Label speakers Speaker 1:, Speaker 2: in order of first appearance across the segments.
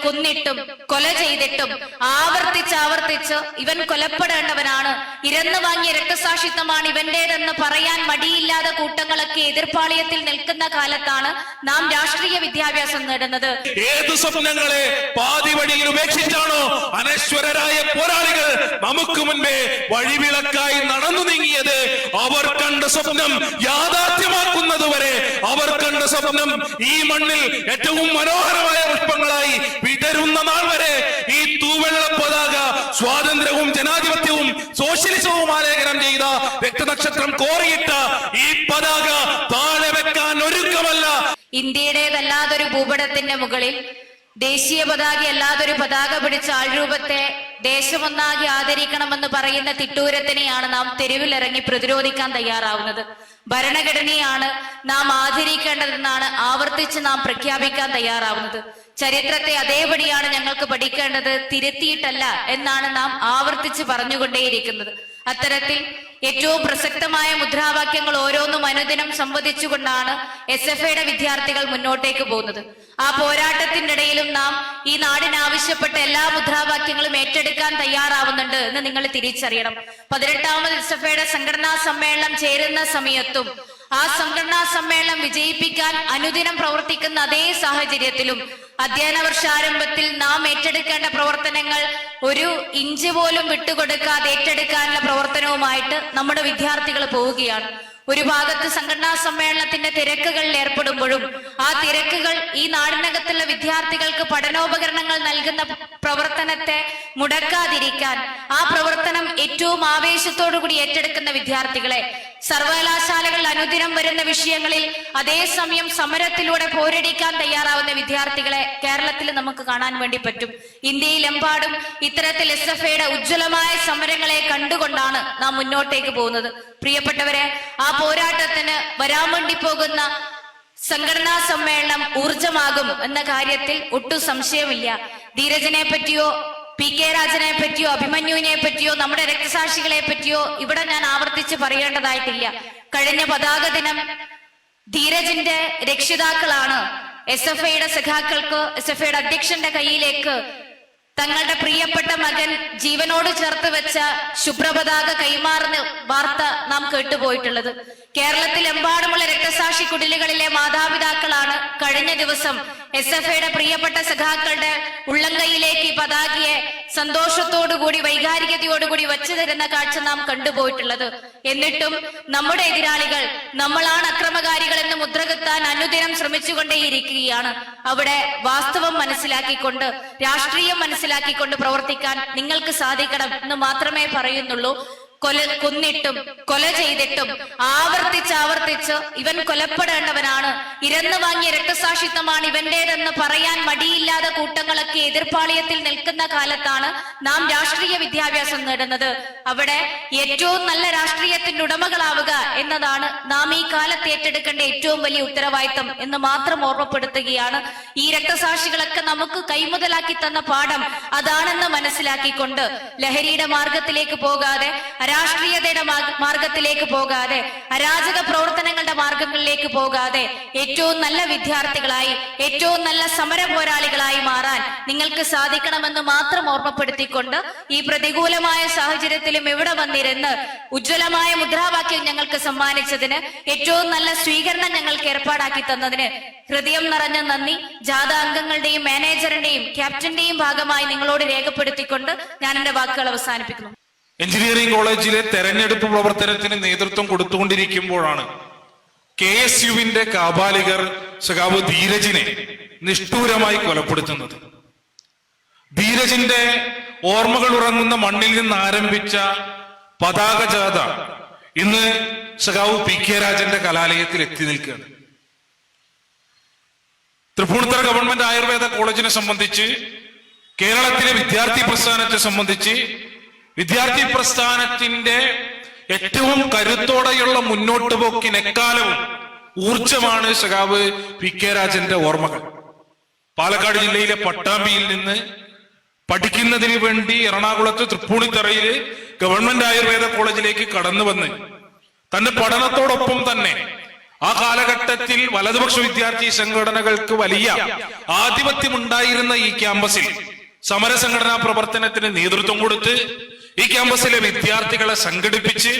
Speaker 1: കൊന്നിട്ടും കൊല ചെയ്തിട്ടും ആവർത്തിച്ച് ഇവൻ കൊലപ്പെടേണ്ടവനാണ്, ഇരന്നു വാങ്ങിയ രക്തസാക്ഷിത്വമാണ് ഇവന്റേതെന്ന് പറയാൻ മടിയില്ലാതെ കൂട്ടങ്ങളൊക്കെ എതിർപ്പാളയത്തിൽ നിൽക്കുന്ന കാലത്താണ് നാം രാഷ്ട്രീയ വിദ്യാഭ്യാസം നേടുന്നത്.
Speaker 2: ഏതു സ്വപ്നങ്ങളെ പാതി വഴിയിൽ ഉപേക്ഷിച്ചാണോ അനശ്വരരായ പോരാളികൾ നമുക്ക് മുൻപേ വഴിവിളക്കായി നടന്നു നീങ്ങിയത്? അവർ കണ്ട സ്വപ്നം യാഥാർത്ഥ്യമാക്കുന്നതുവരെ, അവർ കണ്ട സ്വപ്നം ഈ മണ്ണിൽ ഏറ്റവും മനോഹരമായ പുഷ്പങ്ങളായി വിടരുന്ന നാൾ വരെ ഈ തൂവെള്ള പതാക സ്വാതന്ത്ര്യവും ജനാധിപത്യവും സോഷ്യലിസവും ആലേഖനം ചെയ്ത രക്തനക്ഷത്രം കോറിയിട്ട ഈ പതാക താഴെ വെക്കാൻ ഒരുക്കമല്ല.
Speaker 1: ഇന്ത്യയുടേതല്ലാതൊരു ഭൂപടത്തിന്റെ മുകളിൽ ദേശീയ പതാക അല്ലാതൊരു പതാക പിടിച്ച ആൾരൂപത്തെ ദേശമൊന്നാകെ ആദരിക്കണമെന്ന് പറയുന്ന തിട്ടൂരത്തിനെയാണ് നാം തെരുവിലിറങ്ങി പ്രതിരോധിക്കാൻ തയ്യാറാവുന്നത്. ഭരണഘടനയാണ് നാം ആദരിക്കേണ്ടതെന്നാണ് ആവർത്തിച്ച് നാം പ്രഖ്യാപിക്കാൻ തയ്യാറാവുന്നത്. ചരിത്രത്തെ അതേപടിയാണ് ഞങ്ങൾക്ക് പഠിക്കേണ്ടത്, തിരുത്തിയിട്ടല്ല എന്നാണ് നാം ആവർത്തിച്ച് പറഞ്ഞുകൊണ്ടേയിരിക്കുന്നത്. അത്തരത്തിൽ ഏറ്റവും പ്രസക്തമായ മുദ്രാവാക്യങ്ങൾ ഓരോന്നും അനുദിനം സംവദിച്ചുകൊണ്ടാണ് SFIയുടെ വിദ്യാർത്ഥികൾ മുന്നോട്ടേക്ക് പോകുന്നത്. ആ പോരാട്ടത്തിന്റെ ഇടയിലും നാം ഈ നാടിനാവശ്യപ്പെട്ട എല്ലാ മുദ്രാവാക്യങ്ങളും ഏറ്റെടുക്കാൻ തയ്യാറാവുന്നുണ്ട് എന്ന് നിങ്ങൾ തിരിച്ചറിയണം. 18ാമത് SFIയുടെ സംഘടനാ സമ്മേളനം ചേരുന്ന സമയത്തും ആ സംഘടനാ സമ്മേളനം വിജയിപ്പിക്കാൻ അനുദിനം പ്രവർത്തിക്കുന്ന അതേ സാഹചര്യത്തിലും അധ്യയന വർഷാരംഭത്തിൽ നാം ഏറ്റെടുക്കേണ്ട പ്രവർത്തനങ്ങൾ ഒരു ഇഞ്ച് പോലും വിട്ടുകൊടുക്കാതെ ഏറ്റെടുക്കാനുള്ള പ്രവർത്തനവുമായിട്ട് നമ്മുടെ വിദ്യാർത്ഥികൾ പോവുകയാണ്. ഒരു ഭാഗത്ത് സംഘടനാ സമ്മേളനത്തിന്റെ തിരക്കുകളിൽ ഏർപ്പെടുമ്പോഴും ആ തിരക്കുകൾ ഈ നാടിനകത്തുള്ള വിദ്യാർത്ഥികൾക്ക് പഠനോപകരണങ്ങൾ നൽകുന്ന പ്രവർത്തനത്തെ മുടക്കാതിരിക്കാൻ, ആ പ്രവർത്തനം ഏറ്റവും ആവേശത്തോടുകൂടി ഏറ്റെടുക്കുന്ന വിദ്യാർത്ഥികളെ, സർവകലാശാലകളിൽ അനുദിനം വരുന്ന വിഷയങ്ങളിൽ അതേസമയം സമരത്തിലൂടെ പോരടിക്കാൻ തയ്യാറാവുന്ന വിദ്യാർത്ഥികളെ കേരളത്തിൽ നമുക്ക് കാണാൻ വേണ്ടി പറ്റും. ഇന്ത്യയിലെമ്പാടും ഇത്തരത്തിൽ SFIയുടെ ഉജ്ജ്വലമായ സമരങ്ങളെ കണ്ടുകൊണ്ടാണ് നാം മുന്നോട്ടേക്ക് പോകുന്നത്. പ്രിയപ്പെട്ടവരെ, ആ പോരാട്ടത്തിന് വരാൻ വേണ്ടി പോകുന്ന സംഘടനാ സമ്മേളനം ഊർജമാകും എന്ന കാര്യത്തിൽ ഒട്ടും സംശയമില്ല. ധീരജനെ പറ്റിയോ PK രാജനെ പറ്റിയോ അഭിമന്യുവിനെ പറ്റിയോ നമ്മുടെ രക്തസാക്ഷികളെ പറ്റിയോ ഇവിടെ ഞാൻ ആവർത്തിച്ച് പറയേണ്ടതായിട്ടില്ല. കഴിഞ്ഞ പതാക ദിനം ധീരജിന്റെ രക്ഷിതാക്കളാണ് SFIയുടെ സഖാക്കൾക്ക്, SFIയുടെ അധ്യക്ഷന്റെ കയ്യിലേക്ക് തങ്ങളുടെ പ്രിയപ്പെട്ട മകൻ ജീവനോട് ചേർത്ത് വെച്ച ശുഭ്രപതാക കൈമാറുന്ന വാർത്ത നാം കേട്ടുപോയിട്ടുള്ളത്. കേരളത്തിലെമ്പാടുമുള്ള രക്തസാക്ഷി കുടിലുകളിലെ മാതാപിതാക്കളാണ് കഴിഞ്ഞ ദിവസം SFIയുടെ പ്രിയപ്പെട്ട സഖാക്കളുടെ ഉള്ളംകൈയിലേക്ക് ഈ പതാകയെ സന്തോഷത്തോടുകൂടി വൈകാരികതയോടുകൂടി വച്ചു തരുന്ന കാഴ്ച നാം കണ്ടുപോയിട്ടുള്ളത്. എന്നിട്ടും നമ്മുടെ എതിരാളികൾ നമ്മളാണ് അക്രമകാരികൾ എന്ന് മുദ്രകുത്താൻ അനുദിനം ശ്രമിച്ചുകൊണ്ടേയിരിക്കുകയാണ്. അവിടെ വാസ്തവം മനസ്സിലാക്കിക്കൊണ്ട്, രാഷ്ട്രീയം മനസ്സിലാക്കിക്കൊണ്ട് പ്രവർത്തിക്കാൻ നിങ്ങൾക്ക് സാധിക്കണം എന്ന് മാത്രമേ പറയുന്നുള്ളൂ. കൊന്നിട്ടും കൊല ചെയ്തിട്ടും ആവർത്തിച്ച് ഇവൻ കൊലപ്പെടേണ്ടവനാണ്, ഇരന്നു വാങ്ങിയ രക്തസാക്ഷിത്വമാണ് ഇവന്റേതെന്ന് പറയാൻ മടിയില്ലാതെ കൂട്ടങ്ങളൊക്കെ എതിർപ്പാളയത്തിൽ നിൽക്കുന്ന കാലത്താണ് നാം രാഷ്ട്രീയ വിദ്യാഭ്യാസം നേടുന്നത്. അവിടെ ഏറ്റവും നല്ല രാഷ്ട്രീയത്തിന്റെ ഉടമകളാവുക എന്നതാണ് നാം ഈ കാലത്ത് ഏറ്റെടുക്കേണ്ട ഏറ്റവും വലിയ ഉത്തരവാദിത്തം എന്ന് മാത്രം ഓർമ്മപ്പെടുത്തുകയാണ്. ഈ രക്തസാക്ഷികളൊക്കെ നമുക്ക് കൈമുതലാക്കി തന്ന പാഠം അതാണെന്ന് മനസ്സിലാക്കിക്കൊണ്ട് ലഹരിയുടെ മാർഗത്തിലേക്ക് പോകാതെ, രാഷ്ട്രീയതയുടെ മാർഗത്തിലേക്ക് പോകാതെ, അരാജക പ്രവർത്തനങ്ങളുടെ മാർഗങ്ങളിലേക്ക് പോകാതെ ഏറ്റവും നല്ല വിദ്യാർത്ഥികളായി, ഏറ്റവും നല്ല സമര പോരാളികളായി മാറാൻ നിങ്ങൾക്ക് സാധിക്കണമെന്ന് മാത്രം ഓർമ്മപ്പെടുത്തിക്കൊണ്ട് ഈ പ്രതികൂലമായ സാഹചര്യത്തിലും ഇവിടെ വന്നിരുന്ന് ഉജ്ജ്വലമായ മുദ്രാവാക്യം ഞങ്ങൾക്ക് സമ്മാനിച്ചതിന്, ഏറ്റവും നല്ല സ്വീകരണം ഞങ്ങൾക്ക് ഏർപ്പാടാക്കി തന്നതിന് ഹൃദയം നിറഞ്ഞ നന്ദി ജാഥ അംഗങ്ങളുടെയും മാനേജറിന്റെയും ക്യാപ്റ്റന്റെയും ഭാഗമായി നിങ്ങളോട് രേഖപ്പെടുത്തിക്കൊണ്ട് ഞാൻ എന്റെ വാക്കുകൾ അവസാനിപ്പിക്കുന്നു.
Speaker 2: എഞ്ചിനീയറിംഗ് കോളേജിലെ തെരഞ്ഞെടുപ്പ് പ്രവർത്തനത്തിന് നേതൃത്വം കൊടുത്തുകൊണ്ടിരിക്കുമ്പോഴാണ് KSUവിന്റെ കാബാലികർ സഖാവ് ധീരജിനെ നിഷ്ഠൂരമായി കൊലപ്പെടുത്തുന്നത്. ധീരജിന്റെ ഓർമ്മകൾ ഉറങ്ങുന്ന മണ്ണിൽ നിന്ന് ആരംഭിച്ച പതാക ജാഥ ഇന്ന് സഖാവ് PK രാജന്റെ കലാലയത്തിൽ എത്തി നിൽക്കുകയാണ്. തൃപ്പൂണിത്തുറ ഗവൺമെന്റ് ആയുർവേദ കോളേജിനെ സംബന്ധിച്ച്, കേരളത്തിലെ വിദ്യാർത്ഥി പ്രസ്ഥാനത്തെ സംബന്ധിച്ച്, വിദ്യാർത്ഥി പ്രസ്ഥാനത്തിന്റെ ഏറ്റവും കരുത്തോടെയുള്ള മുന്നോട്ട് പോക്കിന് എക്കാലവും ഊർജമാണ് സഖാവ് PK രാജന്റെ ഓർമ്മകൾ. പാലക്കാട് ജില്ലയിലെ പട്ടാമ്പിയിൽ നിന്ന് പഠിക്കുന്നതിന് വേണ്ടി എറണാകുളത്ത് തൃപ്പൂണിത്തുറയില് ഗവൺമെന്റ് ആയുർവേദ കോളേജിലേക്ക് കടന്നു വന്ന് തന്റെ പഠനത്തോടൊപ്പം തന്നെ ആ കാലഘട്ടത്തിൽ വലതുപക്ഷ വിദ്യാർത്ഥി സംഘടനകൾക്ക് വലിയ ആധിപത്യമുണ്ടായിരുന്ന ഈ ക്യാമ്പസിൽ സമരസംഘടനാ പ്രവർത്തനത്തിന് നേതൃത്വം കൊടുത്ത് ഈ ക്യാമ്പസിലെ വിദ്യാർത്ഥികളെ സംഘടിപ്പിച്ച്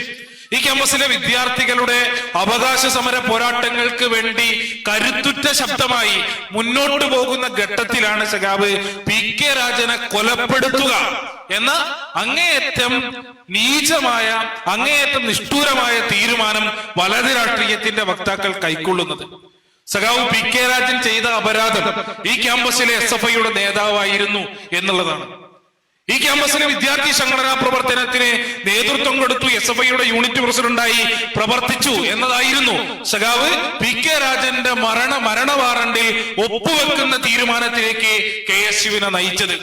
Speaker 2: ഈ ക്യാമ്പസിലെ വിദ്യാർത്ഥികളുടെ അവകാശ സമര പോരാട്ടങ്ങൾക്ക് വേണ്ടി കരുത്തുറ്റ ശബ്ദമായി മുന്നോട്ടു പോകുന്ന ഘട്ടത്തിലാണ് സഖാവ് PK രാജനെ കൊലപ്പെടുത്തുക എന്ന അങ്ങേയറ്റം നീചമായ, അങ്ങേയറ്റം നിഷ്ഠൂരമായ തീരുമാനം വലത് രാഷ്ട്രീയത്തിന്റെ വക്താക്കൾ കൈക്കൊള്ളുന്നത്. സഖാവ് PK രാജൻ ചെയ്ത അപരാധം ഈ ക്യാമ്പസിലെ SFIയുടെ നേതാവായിരുന്നു എന്നുള്ളതാണ്. ഈ ക്യാമ്പസിലെ വിദ്യാർത്ഥി സംഘടനാ പ്രവർത്തനത്തിന് നേതൃത്വം കൊടുത്തു, SFIയുടെ യൂണിറ്റ് പ്രസിഡന്റായി പ്രവർത്തിച്ചു എന്നതായിരുന്നു സഖാവ് PK രാജന്റെ മരണ വാറണ്ടിൽ ഒപ്പുവെക്കുന്ന തീരുമാനത്തിലേക്ക് KSUവിനെ നയിച്ചത്.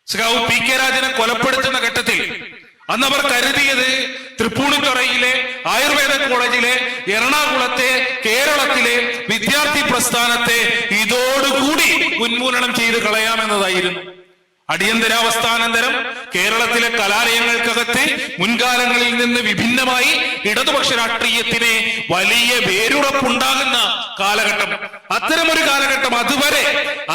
Speaker 2: സഖാവ് PK രാജനെ കൊലപ്പെടുത്തുന്ന ഘട്ടത്തിൽ അന്നവർ കരുതിയത് തൃപ്പൂണിത്തുറയിലെ ആയുർവേദ കോളേജിലെ, എറണാകുളത്തെ, കേരളത്തിലെ വിദ്യാർത്ഥി പ്രസ്ഥാനത്തെ ഇതോടുകൂടി ഉന്മൂലനം ചെയ്ത് കളയാമെന്നതായിരുന്നു. അടിയന്തരാവസ്ഥാനന്തരം കേരളത്തിലെ കലാലയങ്ങൾക്കകത്ത് മുൻകാലങ്ങളിൽ നിന്ന് വിഭിന്നമായി ഇടതുപക്ഷ രാഷ്ട്രീയത്തിന് വലിയ വേരുറപ്പുണ്ടാകുന്ന കാലഘട്ടം. അത്തരമൊരു കാലഘട്ടം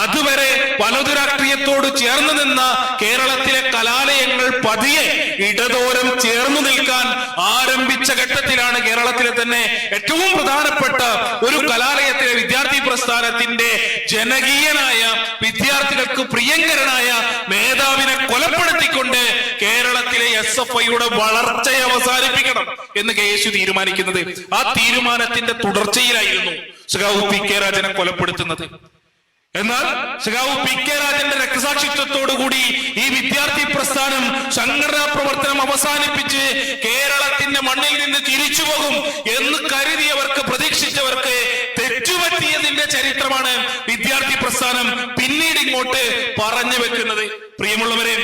Speaker 2: അതുവരെ വലതു രാഷ്ട്രീയത്തോട് ചേർന്ന് നിന്ന കേരളത്തിലെ കലാലയങ്ങൾ പതിയെ ഇടതോരം ചേർന്നു നിൽക്കാൻ ആരംഭിച്ച ഘട്ടത്തിലാണ് കേരളത്തിലെ തന്നെ ഏറ്റവും പ്രധാനപ്പെട്ട ഒരു കലാലയത്തിലെ വിദ്യാർത്ഥി പ്രസ്ഥാനത്തിന്റെ ജനകീയനായ, വിദ്യാർത്ഥികൾക്ക് പ്രിയങ്കരനായ മേധാവിനെ കൊലപ്പെടുത്തിക്കൊണ്ട് കേരളത്തിലെ SFIയുടെ വളർച്ചയെ അവസാനിപ്പിക്കണം എന്ന് KSU തീരുമാനിക്കുന്നത്. ആ തീരുമാനത്തിന്റെ തുടർച്ചയിലായിരുന്നു സഖാവ് PK രാജനെ കൊലപ്പെടുത്തുന്നത്. എന്നാൽ സഖാവ് PK രാജന്റെ രക്തസാക്ഷിത്വത്തോടുകൂടി ഈ വിദ്യാർത്ഥി പ്രസ്ഥാനം സംഘടനാ പ്രവർത്തനം അവസാനിപ്പിച്ച് കേരളത്തിന്റെ മണ്ണിൽ നിന്ന് തിരിച്ചു പോകും എന്ന് കരുതിയവർക്ക്, പ്രതീക്ഷിച്ചവർക്ക് തെറ്റുപറ്റിയതിന്റെ ചരിത്രമാണ് വിദ്യാർത്ഥി പ്രസ്ഥാനം പിന്നീട് ഇങ്ങോട്ട് പറഞ്ഞു വെക്കുന്നത്. പ്രിയമുള്ളവരെ,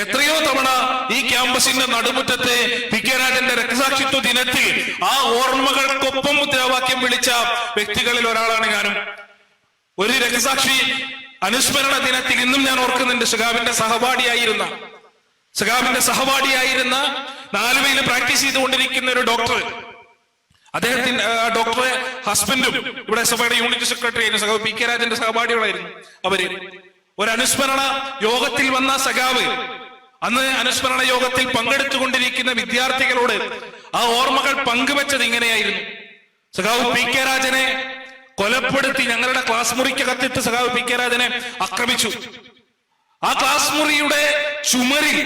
Speaker 2: എത്രയോ തവണ ഈ ക്യാമ്പസിന്റെ നടുമുറ്റത്ത് PK രാജന്റെ രക്തസാക്ഷിത്വ ദിനത്തിൽ ആ ഓർമ്മകൾക്കൊപ്പം മുദ്രാവാക്യം വിളിച്ച വ്യക്തികളിൽ ഒരാളാണ് ഞാനും. ഒരു രക്തസാക്ഷി അനുസ്മരണ ദിനത്തിൽ ഇന്നും ഞാൻ ഓർക്കുന്നുണ്ട്, സഖാവിന്റെ സഹപാഠിയായിരുന്ന നാലുവയിൽ പ്രാക്ടീസ് ചെയ്തുകൊണ്ടിരിക്കുന്ന ഒരു ഡോക്ടർ, അദ്ദേഹത്തിന്റെ ഡോക്ടറെ ഹസ്ബൻഡും ഇവിടെ SFIയുടെ യൂണിറ്റ് സെക്രട്ടറി ആയിരുന്നു, സഖാവ് PK രാജന്റെ സഹപാഠികളായിരുന്നു അവര്. ഒരു അനുസ്മരണ യോഗത്തിൽ വന്ന സഖാവ് അന്ന് അനുസ്മരണ യോഗത്തിൽ പങ്കെടുത്തുകൊണ്ടിരിക്കുന്ന വിദ്യാർത്ഥികളോട് ആ ഓർമ്മകൾ പങ്കുവെച്ചത് ഇങ്ങനെയായിരുന്നു. സഖാവ് PK രാജനെ കൊലപ്പെടുത്തി ഞങ്ങളുടെ ക്ലാസ് മുറിക്കകത്തിട്ട് സഖാവ് PK രാജനെ ആക്രമിച്ചു. ആ ക്ലാസ് മുറിയുടെ ചുമരിൽ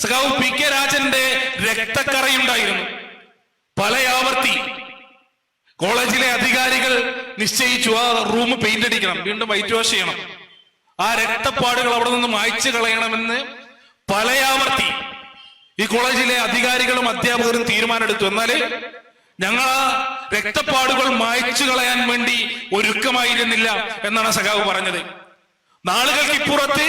Speaker 2: സഖാവ് PK രാജന്റെ രക്തക്കറയുണ്ടായിരുന്നു. പല ആവർത്തി കോളേജിലെ അധികാരികൾ നിശ്ചയിച്ചു ആ റൂം പെയിന്റ് അടിക്കണം, വീണ്ടും വൈറ്റ് വാഷ് ചെയ്യണം, ആ രക്തപ്പാടുകൾ അവിടെ നിന്ന് മായ്ച്ചു കളയണമെന്ന് പലയാവർത്തി ഈ കോളേജിലെ അധികാരികളും അധ്യാപകരും തീരുമാനമെടുത്തു. എന്നാല് ഞങ്ങൾ ആ രക്തപ്പാടുകൾ മായ്ച്ചു കളയാൻ വേണ്ടി ഒരുക്കമായിരുന്നില്ല എന്നാണ് സഖാവ് പറഞ്ഞത്. നാളുകൾക്ക് ഇപ്പുറത്ത്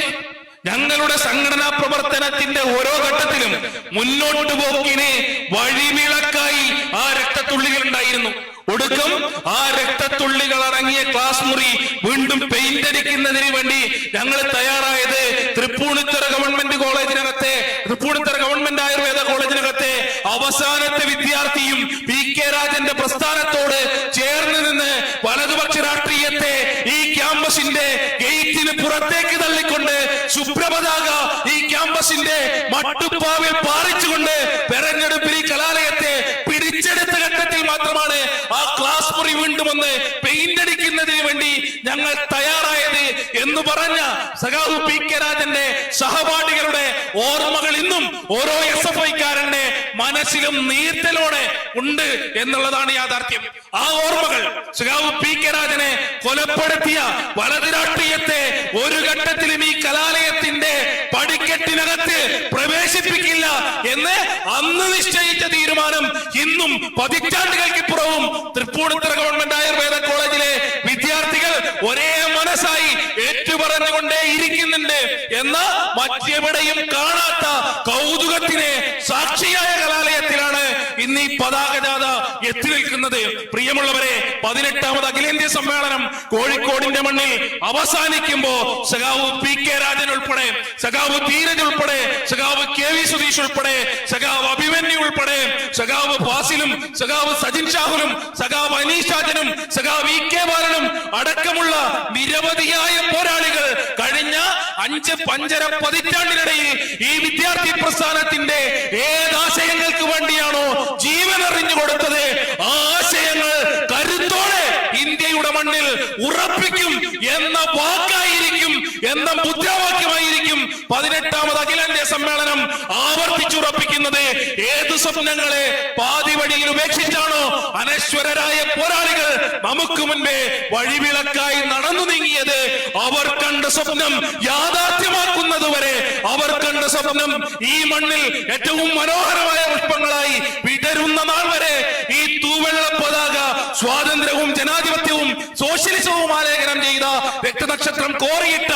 Speaker 2: ഞങ്ങളുടെ സംഘടനാ പ്രവർത്തനത്തിന്റെ ഓരോ ഘട്ടത്തിലും മുന്നോട്ട് പോക്കിന് വഴിവിളക്കായി ആ രക്തത്തുള്ളികൾ ഉണ്ടായിരുന്നു. ഒടുക്കം ആ രക്തത്തുള്ളികൾ അടങ്ങിയ ക്ലാസ് മുറി വീണ്ടും പെയിന്റ് അടിക്കുന്നതിന് വേണ്ടി ഞങ്ങൾ തയ്യാറായത് തൃപ്പൂണിത്തുറ ഗവൺമെന്റ് കോളേജിനകത്തെ, തൃപ്പൂണിത്തുറ ഗവൺമെന്റ് ആയുർവേദ കോളേജിനകത്തെ അവസാനത്തെ വിദ്യാർത്ഥിയും PK രാജന്റെ പ്രസ്ഥാനത്തോട് ചേർന്ന് നിന്ന് വലതുപക്ഷ രാഷ്ട്രീയത്തെ ഈ ക്യാമ്പസിന്റെ ഗേറ്റിന് പുറത്തേക്ക് തള്ളിക്കൊണ്ട് സുപ്രപതാക ഈ ക്യാമ്പസിന്റെ മട്ടുപ്പാവിൽ പാറിച്ചുകൊണ്ട് തെരഞ്ഞെടുപ്പിൽ ഈ കലാലയത്തെ പിടിച്ചെടുത്ത ഘട്ടത്തിൽ മാത്രമാണ് ആ ക്ലാസ് മുറി വീണ്ടും ഒന്ന് പെയിന്റ് അടിക്കുന്നതിന് വേണ്ടി ഞങ്ങൾ തയ്യാറായത് എന്ന് പറഞ്ഞ സഖാവ് PK രാജന്റെ സഹപാഠികളുടെ ഓർമ്മകൾ ഇന്നും ഓരോ SFIക്കാരന്റെ മനസ്സിലും നീർത്തലോടെ ഉണ്ട് എന്നുള്ളതാണ് യാഥാർത്ഥ്യം. ആ ഓർമ്മകൾ സഖാവ് PK രാജനെ കൊലപ്പെടുത്തിയ വലത് രാഷ്ട്രീയത്തെ ഒരു ഘട്ടത്തിലും ഈ കലാലയത്തിന്റെ പടിക്കെട്ടിനകത്ത് പ്രവേശിപ്പിക്കില്ല എന്ന് അന്ന് നിശ്ചയിച്ച തീരുമാനം ഇന്നും പതിറ്റാണ്ടുകൾക്കിപ്പുറവും തൃപ്പൂണിത്തുറ ഗവൺമെന്റ് ആയുർവേദ കോളേജിലെ വിദ്യാർത്ഥികൾ ഒരേ മനസ്സായി ഏറ്റുപറഞ്ഞുകൊണ്ടേ ഇരിക്കുന്നുണ്ട് എന്ന മറ്റെവിടെയും കാണാത്ത കൗതുകത്തിന് സാക്ഷിയായ കലാലയത്തിലാണ് ഇന്ന് ഈ പതാക ജാഥ എത്തി നിൽക്കുന്നത്. പ്രിയമുള്ളവരെ, 18ാമത് അഖിലേന്ത്യാ സമ്മേളനം കോഴിക്കോടിന്റെ മണ്ണിൽ അവസാനിക്കുമ്പോ സഖാവ് PK രാജൻ ഉൾപ്പെടെ, സഖാവ് ധീരജ് ഉൾപ്പെടെ, സഖാവ് KV സുധീഷ് ഉൾപ്പെടെ, സഖാവ് അഭിമന്യു ഉൾപ്പെടെ, സഖാവ് ഫാസിലും, സഖാവ് സജിൻ ഷാഹുലും, സഖാവ് അനീഷ് രാജനും, സഖാവ് EK ബാലനും അടക്കമുള്ള നിരവധിയായ പോരാളികൾ കഴിഞ്ഞ 5 പതിറ്റാണ്ടിനിടയിൽ ഈ വിദ്യാർത്ഥി പ്രസ്ഥാനത്തിന്റെ ഏതാശയങ്ങൾക്ക് വേണ്ടിയാണോ ജീവൻ എറിഞ്ഞു കൊടുത്തത്, ആ ആശയങ്ങൾ കരുത്തോടെ ഇന്ത്യയുടെ മണ്ണിൽ ഉറപ്പിക്കും എന്ന വാക്കായിരിക്കും, എന്ന മുദ്രാവാക്യമായിരിക്കും 18ാമത് അഖിലേന്ത്യാ സമ്മേളനം ആവർത്തിച്ചുറപ്പിക്കുന്നത്. ഏത് സ്വപ്നങ്ങളെ പാതി വഴിയിൽ ഉപേക്ഷിച്ചാണോ അനശ്വരരായ പോരാളികൾ നമുക്ക് മുൻപേ വഴിവിളക്കായി നടന്നു നീങ്ങിയത്, അവർ കണ്ട സ്വപ്നം യാഥാർത്ഥ്യമാക്കുന്നതുവരെ, അവർ കണ്ട സ്വപ്നം ഈ മണ്ണിൽ ഏറ്റവും മനോഹരമായ പുഷ്പങ്ങളായി വിടരുന്ന നാൾ വരെ ഈ തൂവെള്ള പതാക സ്വാതന്ത്ര്യവും ജനാധിപത്യവും സോഷ്യലിസവും ആലേഖനം ചെയ്ത രക്തനക്ഷത്രം കോറിയിട്ട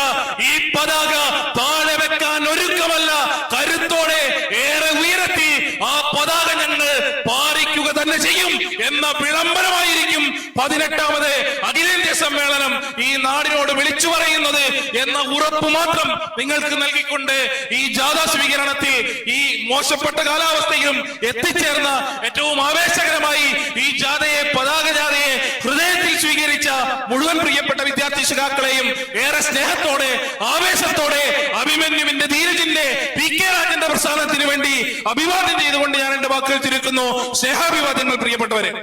Speaker 2: ഈ പതാക താഴെ വെക്കാൻ ഒരുക്കമല്ല, കരുത്തോടെ ഏറെ ഉയരത്തി ആ പതാക ഞങ്ങൾ പാറിക്കുക തന്നെ ചെയ്യും എന്ന വിളംബരമായിരിക്കും 18ാമത് അഖിലേന്ത്യാ സമ്മേളനം ഈ നാടിനോട് വിളിച്ചു പറയുന്നത് എന്ന ഉറപ്പ് മാത്രം നിങ്ങൾക്ക് നൽകിക്കൊണ്ട് ഈ ജാഥ സ്വീകരണത്തിൽ ഈ മോശപ്പെട്ട കാലാവസ്ഥയിലും എത്തിച്ചേർന്ന ഏറ്റവും ആവേശകരമായി ഈ ജാഥയെ, പതാക ജാഥയെ ഹൃദയത്തിൽ സ്വീകരിച്ച മുഴുവൻ പ്രിയപ്പെട്ട വിദ്യാർത്ഥി സഖാക്കളെയും ഏറെ സ്നേഹത്തോടെ, ആവേശത്തോടെ, അഭിമന്യുവിന്റെ, ധീരജിന്റെ, PK രാജന്റെ പ്രസ്ഥാനത്തിന് വേണ്ടി അഭിവാദ്യം ചെയ്തുകൊണ്ട് ഞാൻ എന്റെ വാക്കുകൾ ചുരുക്കുന്നു. സ്നേഹാഭിവാദ്യങ്ങൾ പ്രിയപ്പെട്ടവരെ.